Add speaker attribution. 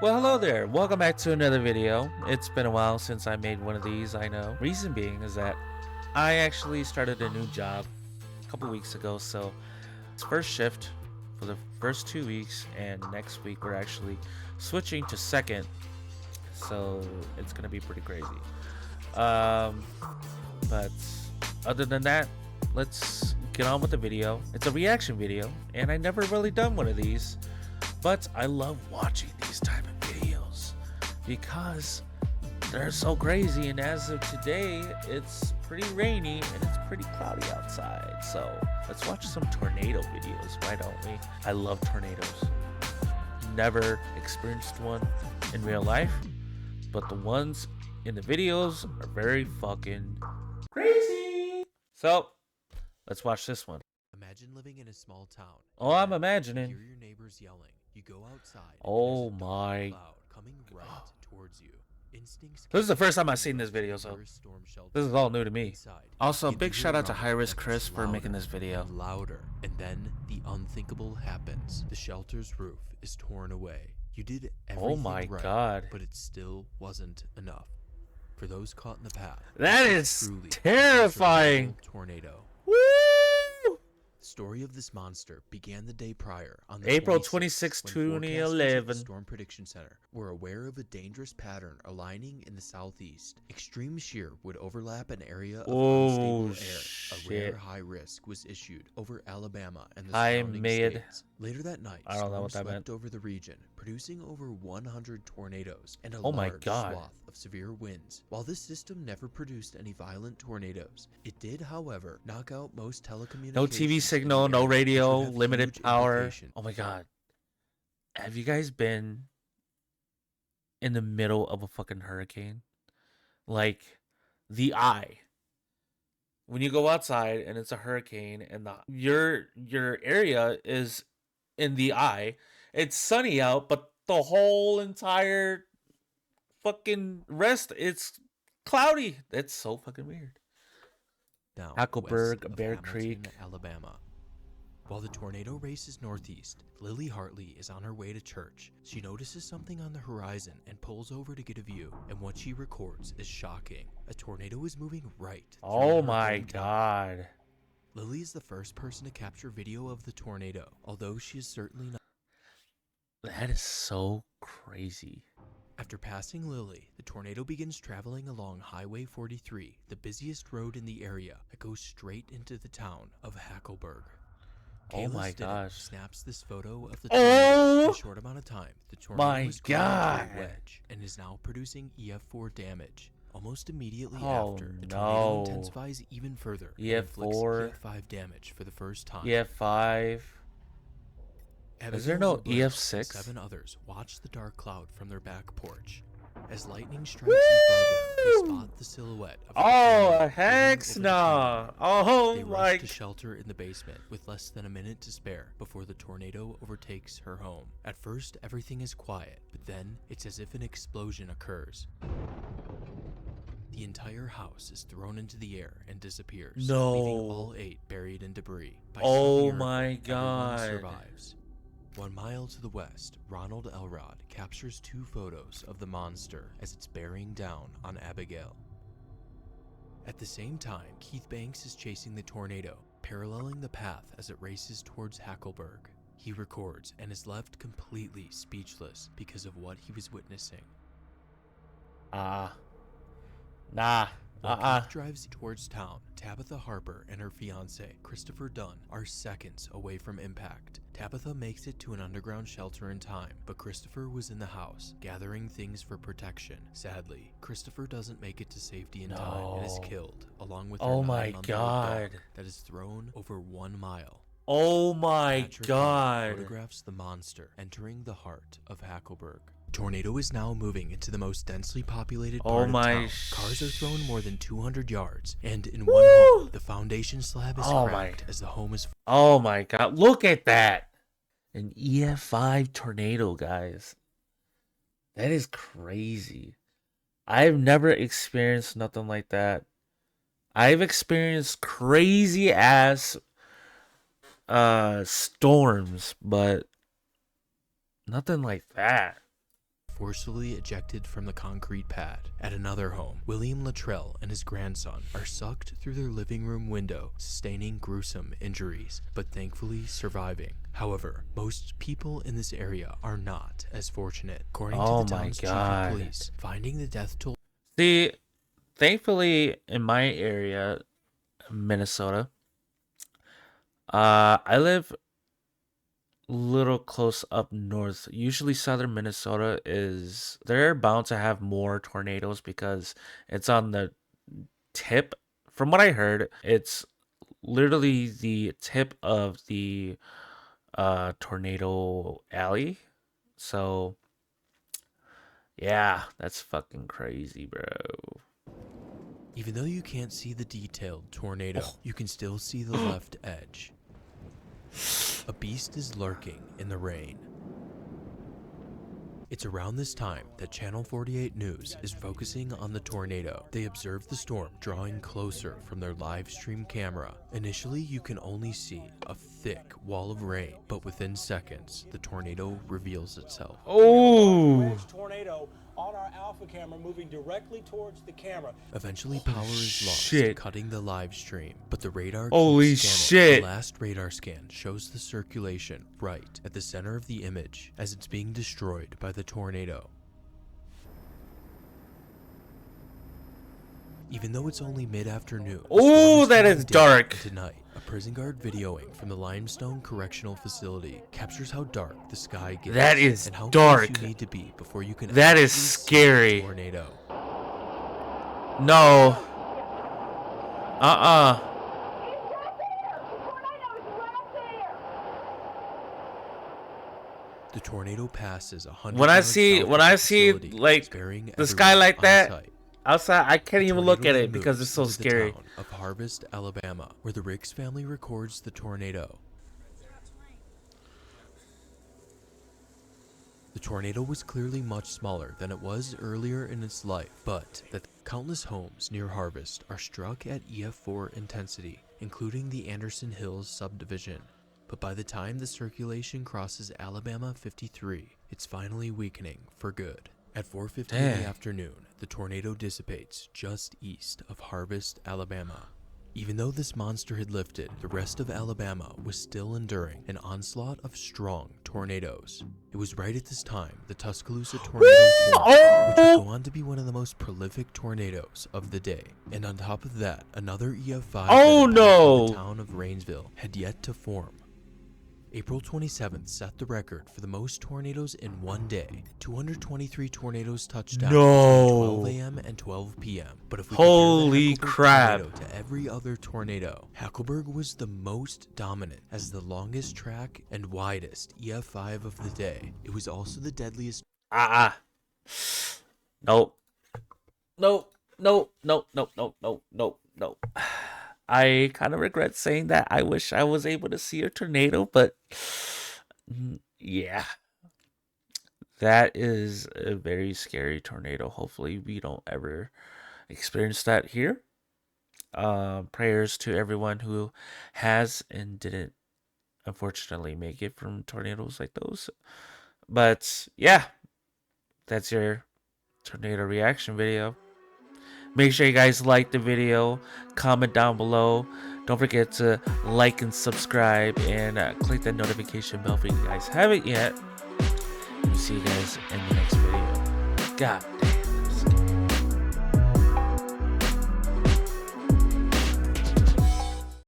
Speaker 1: Well, hello there. Welcome back to another video. It's been a while since I made one of these, I know. Reason being is that I actually started a new job a couple weeks ago, so it's first shift for the first 2 weeks, and next week we're actually switching to second, so it's gonna be pretty crazy. Um, but other than that, let's get on with the video. It's a reaction video, and I never really done one of these, but I love watching these type of videos because they're so crazy. And as of today, it's pretty rainy and it's pretty cloudy outside, so let's watch some tornado videos, why don't we? I love tornadoes. Never experienced one in real life, but the ones in the videos are very fucking crazy. So let's watch this one.
Speaker 2: Imagine living in a small town.
Speaker 1: Oh, I'm imagining.
Speaker 2: You hear your neighbors yelling. You go outside.
Speaker 1: Oh
Speaker 2: and there's a dark
Speaker 1: my
Speaker 2: cloud coming right towards you. Instincts.
Speaker 1: This is the first time I've seen this video, so this is all new to me.
Speaker 2: Inside,
Speaker 1: Also,
Speaker 2: you
Speaker 1: big
Speaker 2: hear
Speaker 1: shout out to
Speaker 2: rumbles
Speaker 1: High Risk
Speaker 2: that
Speaker 1: Chris
Speaker 2: gets
Speaker 1: for making
Speaker 2: louder
Speaker 1: this video.
Speaker 2: and louder, and then the unthinkable happens. The shelter's roof is torn away. You did everything
Speaker 1: Oh my
Speaker 2: right,
Speaker 1: god.
Speaker 2: but it still wasn't enough. For those caught in the path,
Speaker 1: That
Speaker 2: it's
Speaker 1: is
Speaker 2: truly a
Speaker 1: terrifying.
Speaker 2: tornado.
Speaker 1: Woo!
Speaker 2: The story of this monster began the day prior on
Speaker 1: April
Speaker 2: 26,
Speaker 1: 26,
Speaker 2: when forecasters at the
Speaker 1: 2011.
Speaker 2: Storm Prediction Center were aware of a dangerous pattern aligning in the southeast. Extreme shear would overlap an area of
Speaker 1: Oh,
Speaker 2: unstable air. A rare
Speaker 1: shit.
Speaker 2: high risk was issued over Alabama and the
Speaker 1: High
Speaker 2: surrounding
Speaker 1: mid.
Speaker 2: states. Later that night,
Speaker 1: I don't know
Speaker 2: storms
Speaker 1: what that meant.
Speaker 2: swept over the region, producing over 100 tornadoes and a
Speaker 1: Oh my
Speaker 2: large
Speaker 1: God.
Speaker 2: swath of severe winds. While this system never produced any violent tornadoes, it did, however, knock out most telecommunications.
Speaker 1: No TV
Speaker 2: in the
Speaker 1: signal, no
Speaker 2: area, which
Speaker 1: radio,
Speaker 2: would have
Speaker 1: limited
Speaker 2: huge
Speaker 1: power.
Speaker 2: implications.
Speaker 1: Oh my god. Have you guys been in the middle of a fucking hurricane? Like the eye. When you go outside and it's a hurricane and your area is in the eye, it's sunny out, but the whole entire fucking rest it's cloudy. That's so fucking weird.
Speaker 2: Down
Speaker 1: Hackleburg,
Speaker 2: west of
Speaker 1: Bear
Speaker 2: Hamilton,
Speaker 1: Creek.
Speaker 2: Alabama. While the tornado races northeast, Lily Hartley is on her way to church. She notices something on the horizon and pulls over to get a view, and what she records is shocking. A tornado is moving right through
Speaker 1: Oh
Speaker 2: her
Speaker 1: my
Speaker 2: hometown.
Speaker 1: god.
Speaker 2: Lily is the first person to capture video of the tornado, although she is certainly not.
Speaker 1: That is so crazy.
Speaker 2: After passing Lily, the tornado begins traveling along Highway 43, the busiest road in the area that goes straight into the town of Hackleburg.
Speaker 1: Oh
Speaker 2: Kayla
Speaker 1: my
Speaker 2: Stinnett
Speaker 1: gosh.
Speaker 2: snaps this photo of the tornado. In
Speaker 1: Oh
Speaker 2: a short amount of time, the tornado
Speaker 1: my
Speaker 2: has grown into
Speaker 1: God.
Speaker 2: a wedge and is now producing EF4 damage. Almost immediately
Speaker 1: Oh,
Speaker 2: after, the tornado
Speaker 1: no.
Speaker 2: intensifies even further and
Speaker 1: EF4.
Speaker 2: inflicts EF5 damage for the first time.
Speaker 1: EF5. Is there
Speaker 2: Abigail
Speaker 1: no
Speaker 2: Woodbridge and
Speaker 1: EF6?
Speaker 2: 7 others watch the dark cloud from their back porch. As lightning strikes in front of them, they spot the silhouette of the
Speaker 1: Oh,
Speaker 2: tornado
Speaker 1: heck
Speaker 2: looming over the
Speaker 1: nah.
Speaker 2: town.
Speaker 1: Oh
Speaker 2: They rush
Speaker 1: my.
Speaker 2: to shelter in the basement with less than a minute to spare before the tornado overtakes her home. At first, everything is quiet, but then it's as if an explosion occurs. The entire house is thrown into the air and disappears, leaving
Speaker 1: No.
Speaker 2: all 8 buried in debris. By
Speaker 1: Oh
Speaker 2: some miracle,
Speaker 1: my
Speaker 2: everyone
Speaker 1: God.
Speaker 2: survives. 1 mile to the west, Ronald Elrod captures 2 photos of the monster as it's bearing down on Abigail. At the same time, Keith Banks is chasing the tornado, paralleling the path as it races towards Hackleburg. He records and is left completely speechless because of what he was witnessing.
Speaker 1: Nah.
Speaker 2: While Keith drives towards town, Tabitha Harper and her fiancé, Christopher Dunn, are seconds away from impact. Tabitha makes it to an underground shelter in time, but Christopher was in the house, gathering things for protection. Sadly, Christopher doesn't make it to safety in time and is
Speaker 1: No.
Speaker 2: killed, along with
Speaker 1: Oh
Speaker 2: her
Speaker 1: my
Speaker 2: 9-month-old
Speaker 1: God.
Speaker 2: dog that is thrown over 1 mile.
Speaker 1: Oh my
Speaker 2: Patrick Howard
Speaker 1: god.
Speaker 2: photographs the monster entering the heart of Hackleburg. Tornado is now moving into the most densely populated
Speaker 1: Oh
Speaker 2: part of
Speaker 1: my
Speaker 2: town. Cars are thrown more than 200 yards, and in
Speaker 1: Woo!
Speaker 2: one home, the foundation slab is
Speaker 1: Oh
Speaker 2: cracked
Speaker 1: my-
Speaker 2: as the home is
Speaker 1: Oh my god. Look at that. An EF5 tornado, guys. That is crazy. I've never experienced nothing like that. I've experienced crazy ass storms, but nothing like that.
Speaker 2: forcefully ejected from the concrete pad. At another home, William Luttrell and his grandson are sucked through their living room window, sustaining gruesome injuries, but thankfully surviving. However, most people in this area are not as fortunate. According to the town's chief of police, finding the death toll.
Speaker 1: See, thankfully in my area, Minnesota, I live a little close up north. Usually southern Minnesota they're bound to have more tornadoes because it's on the tip. From what I heard, it's literally the tip of the tornado alley. So yeah, that's fucking crazy, bro.
Speaker 2: Even though you can't see the detailed tornado, you can still see the left edge. A beast is lurking in the rain. It's around this time that Channel 48 News is focusing on the tornado. They observe the storm drawing closer from their live stream camera. Initially, you can only see a thick wall of rain, but within seconds, the tornado reveals itself.
Speaker 1: Oh!
Speaker 3: Tornado on our alpha camera moving directly towards the camera.
Speaker 2: Eventually, power is lost,
Speaker 1: shit.
Speaker 2: cutting the live stream, but the radar
Speaker 1: Holy
Speaker 2: keeps scanning.
Speaker 1: shit.
Speaker 2: The last radar scan shows the circulation right at the center of the image as it's being destroyed by the tornado. Even though it's only mid-afternoon,
Speaker 1: Oh, that is dark.
Speaker 2: Tonight, a prison guard videoing from the Limestone Correctional Facility captures how dark the sky gets.
Speaker 1: That is
Speaker 2: and how
Speaker 1: dark.
Speaker 2: close you need to be before you can
Speaker 1: That is
Speaker 2: actually see
Speaker 1: scary.
Speaker 2: a tornado.
Speaker 1: No.
Speaker 2: The tornado passes 100
Speaker 1: When I
Speaker 2: yards
Speaker 1: see
Speaker 2: south
Speaker 1: when
Speaker 2: of
Speaker 1: I
Speaker 2: the
Speaker 1: see
Speaker 2: facility,
Speaker 1: like
Speaker 2: sparing
Speaker 1: the sky
Speaker 2: everyone
Speaker 1: like
Speaker 2: on
Speaker 1: that
Speaker 2: site.
Speaker 1: outside, I can't even look at
Speaker 2: Tornado
Speaker 1: it because
Speaker 2: moves
Speaker 1: it's so
Speaker 2: into the
Speaker 1: scary.
Speaker 2: town of Harvest, Alabama, where the Ricks family records the tornado. The tornado was clearly much smaller than it was earlier in its life, but that countless homes near Harvest are struck at EF4 intensity, including the Anderson Hills subdivision. But by the time the circulation crosses Alabama 53, it's finally weakening for good. At 4:50 in the afternoon, the tornado dissipates just east of Harvest, Alabama. Even though this monster had lifted, the rest of Alabama was still enduring an onslaught of strong tornadoes. It was right at this time the Tuscaloosa tornado formed, which would go on to be one of the most prolific tornadoes of the day. And on top of that, another EF5
Speaker 1: Oh,
Speaker 2: that impacted
Speaker 1: no.
Speaker 2: the town of Rainsville had yet to form. April 27th set the record for the most tornadoes in one day. 223 tornadoes touched down
Speaker 1: No.
Speaker 2: between 12 a.m. and 12 p.m. But if we
Speaker 1: Holy
Speaker 2: compare the Hackleburg
Speaker 1: crap.
Speaker 2: tornado to every other tornado, Hackleburg was the most dominant as the longest track and widest EF5 of the day. It was also the deadliest.
Speaker 1: Nope. Nope. I kind of regret saying that. I wish I was able to see a tornado, but yeah. That is a very scary tornado. Hopefully we don't ever experience that here. Prayers to everyone who has and didn't unfortunately make it from tornadoes like those. But yeah, that's your tornado reaction video. Make sure you guys like the video, comment down below. Don't forget to like and subscribe, and click that notification bell if you guys haven't yet. We'll see you guys in the next video. God